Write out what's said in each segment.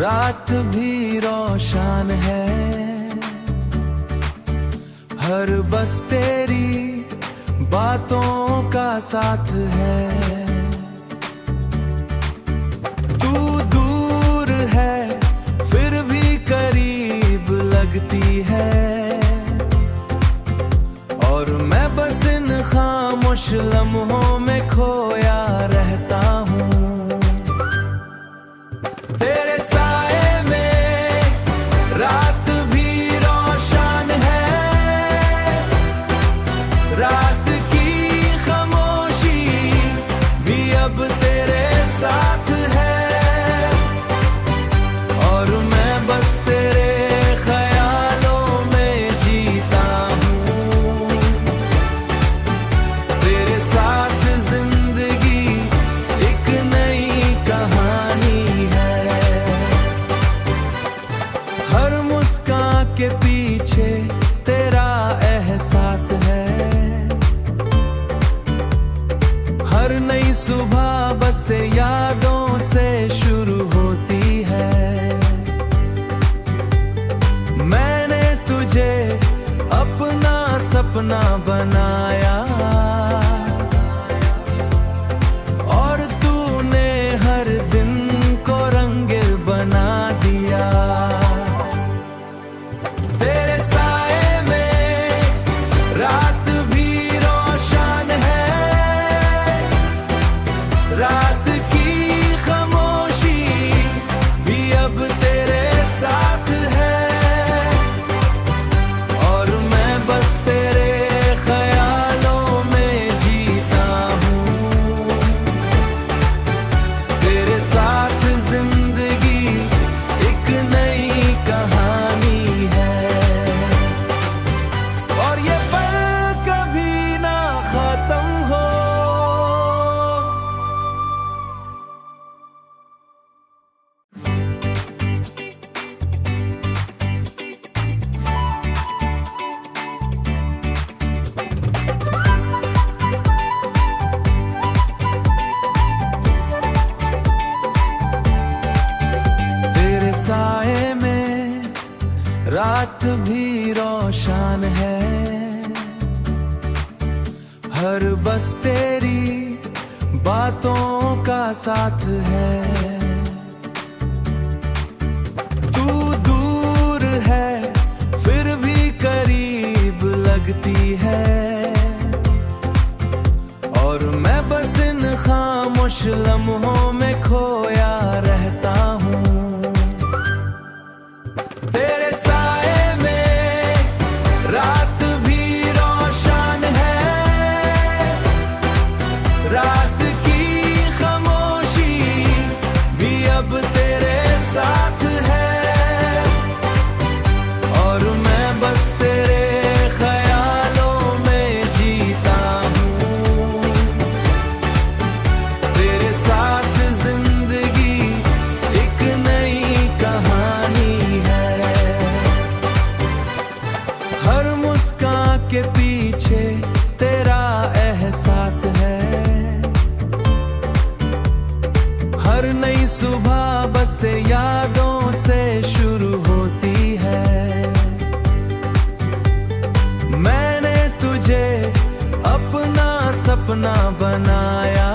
रात भी रोशन है, हर बस तेरी बातों का साथ है। तू दूर है फिर भी करीब लगती है, और मैं बस इन खामोश लम्हों में खोया रहता हूँ। तेरे साए में रात भी रोशन है, रात की खामोशी भी अब तेरे साथ है, और मैं बस तेरे ख्यालों में जीता हूँ। तेरे साथ जिंदगी एक नई कहानी है, हर मुस्कान के पीछे तेरा एहसास है, हर नई सुबह बसते यादों से शुरू होती है। मैंने तुझे अपना सपना बनाया, और तूने हर दिन को रंगीन बना दिया। तेरे साए में रात भी रोशन है, रात की खामोशी भी अब तेरे साथ है, और मैं बस तेरे ख्यालों में जीता हूँ। तेरे साथ जिंदगी एक नई कहानी है, और ये पल कभी ना खत्म हो। तेरे साए में रात भी रोशन है, हर बस तेरी बातों का साथ है। तू दूर है फिर भी करीब लगती है, और मैं बस इन खामोश लम्हों में खोया रहता हूँ। तेरे साए में रात भी रोशन है, रात की खामोशी भी अब तेरे साथ है, और मैं बस तेरे ख्यालों में जीता हूँ। तेरे साथ जिंदगी एक नई कहानी है, हर मुस्कान के पीछे तेरा एहसास है, हर नई सुबह बसते यादों से शुरू होती है। मैंने तुझे अपना सपना बनाया,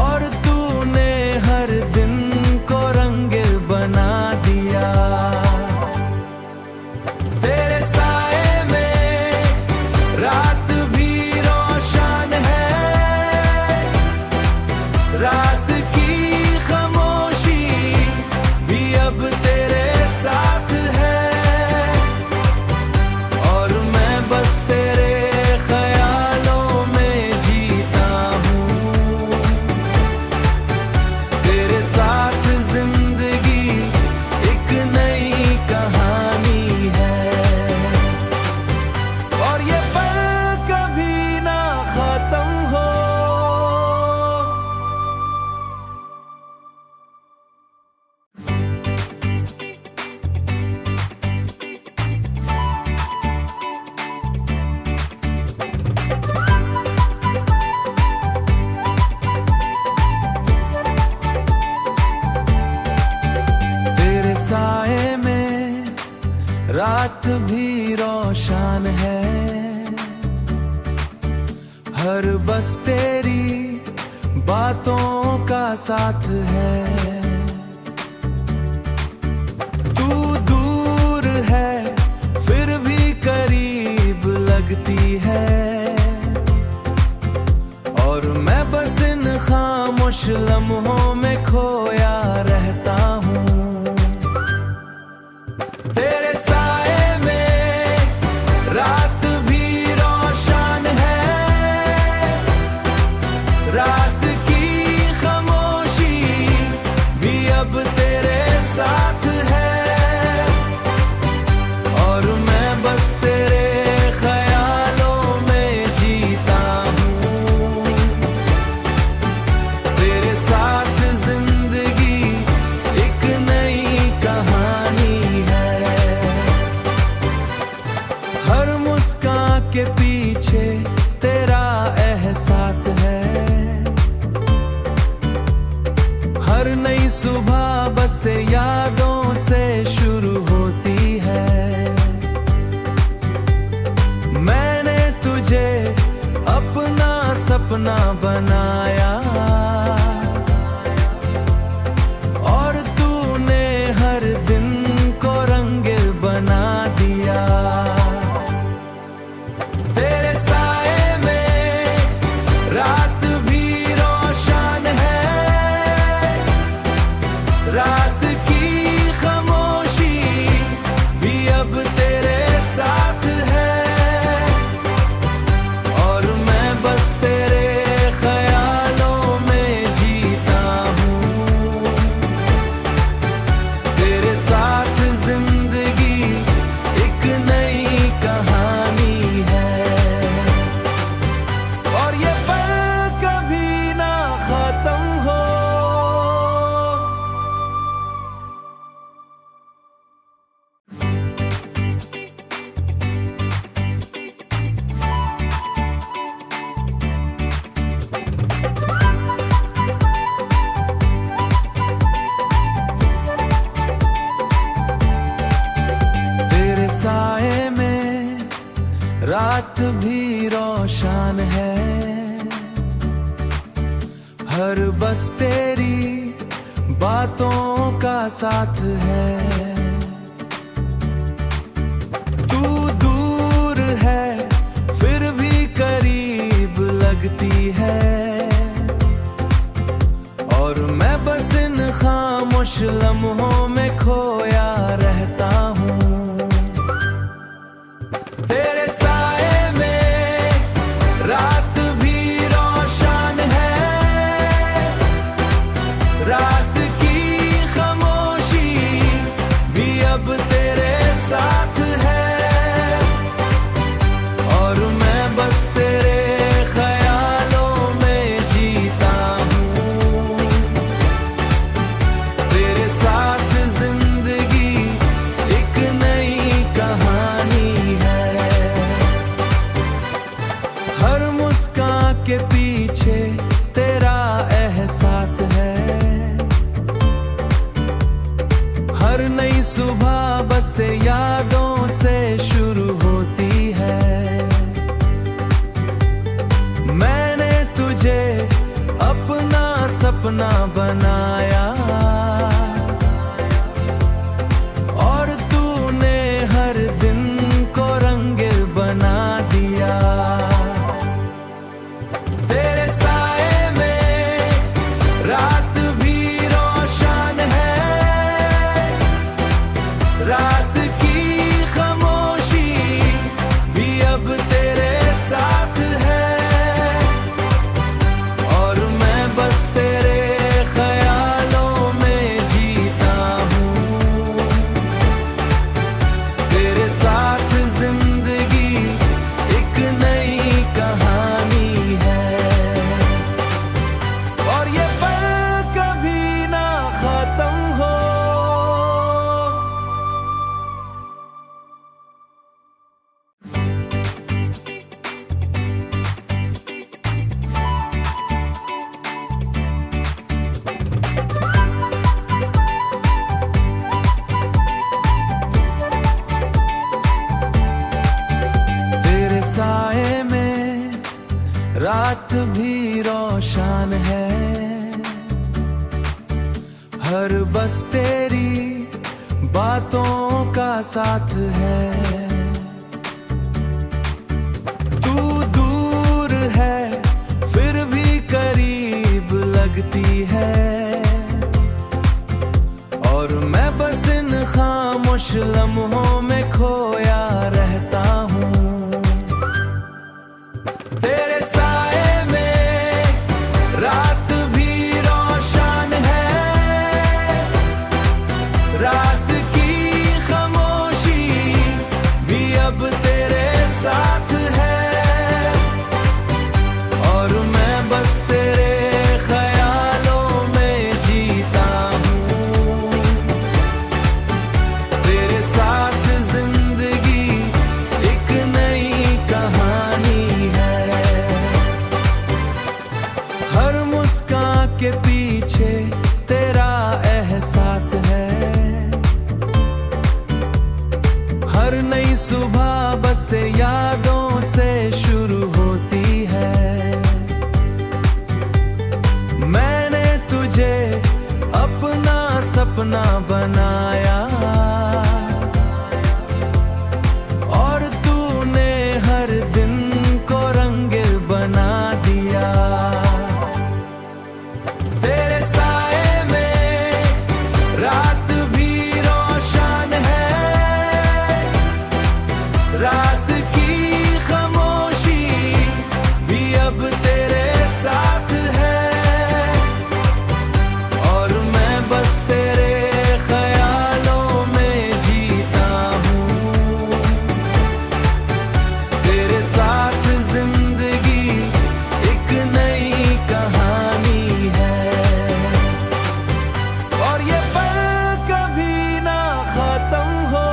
और तूने हर दिन को रंगीन बना दिया। तेरे साए में रात भी रोशन है, रात की खामोशी भी अब तेरे साथ है, और मैं बस तेरे ख्याल बस तेरी बातों का साथ है। तू दूर है फिर भी करीब लगती है, और मैं बस इन खामोश लम्हों में खोया रहता हूँ। तेरे साए में रात भी रोशन है, रात की खामोशी भी अब तेरे साथ है, और मैं बस तेरे ख्यालों में जीता हूँ। तेरे साथ जिंदगी एक नई कहानी है। हर मुस्कान के पीछे तेरा एहसास है, हर नई सुबह बस तेरी यादों से शुरू होती है। मैंने तुझे अपना सपना बनाया, और तूने हर दिन को रंगीन बना दिया। तेरे साए में रात भी रोशन है, रात की खामोशी भी अब तेरे साथ है, और मैं बस तेरे ख्यालों में जीता हूँ। तेरे साथ जिंदगी एक नई कहानी है, और ये पल कभी ना खत्म हो। तेरे साए में रात भी रोशन है, हर बस तेरी बातों का साथ है। तू दूर है फिर भी करीब लगती है, और मैं बस इन खामोश लम्हों में खोया रहता हूँ। तेरे साए में रात भी रोशन है, रात की खामोशी भी अब तेरे साथ है, और मैं बस तेरे ख्यालों में जीता हूँ। तेरे साथ जिंदगी एक नई कहानी है। हर मुस्कान के पीछे तेरा एहसास है, हर नई सुबह बस तेरी यादों से शुरू होती है। मैंने तुझे अपना सपना बनाया, और तूने हर दिन को रंगीन बना दिया। तेरे साए में रात भी रोशन है, रात की खामोशी भी अब तेरे साथ है, और मैं बस तेरे ख्यालों भी रोशन है, हर बस तेरी बातों का साथ है। तू दूर है फिर भी करीब लगती है, और मैं बस इन खामोश लम्हों में खोया रहता हूँ। तेरे साए में रात भी रोशन है, रात की खामोशी भी अब तेरे साथ है, और मैं बस तेरे ख्यालों में जीता हूँ। तेरे साथ जिंदगी एक नई कहानी है, हर मुस्कान के पीछे तेरा एहसास है, हर नई सुबह बस तेरी यादों से शुरू होती है। मैंने तुझे अपना सपना बनाया, और तूने हर दिन को रंगीन बना दिया। तेरे साए में रात भी रोशन है, रात की खामोशी भी अब तेरे साथ है, और मैं बस तेरे ख्यालों में जीता हूँ। तेरे साथ जिंदगी एक नई कहानी है, और ये पल कभी ना खत्म हो।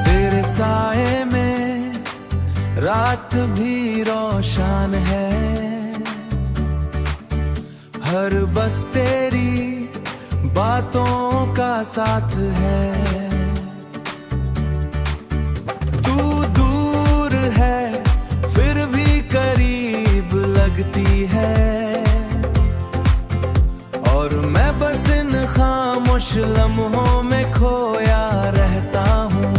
तेरे साए में रात भी रोशन है, हर बस तेरी बातों का साथ है। तू दूर है फिर भी करीब लगती है, और मैं बस इन खामोश लम्हों में खोया रहता हूँ।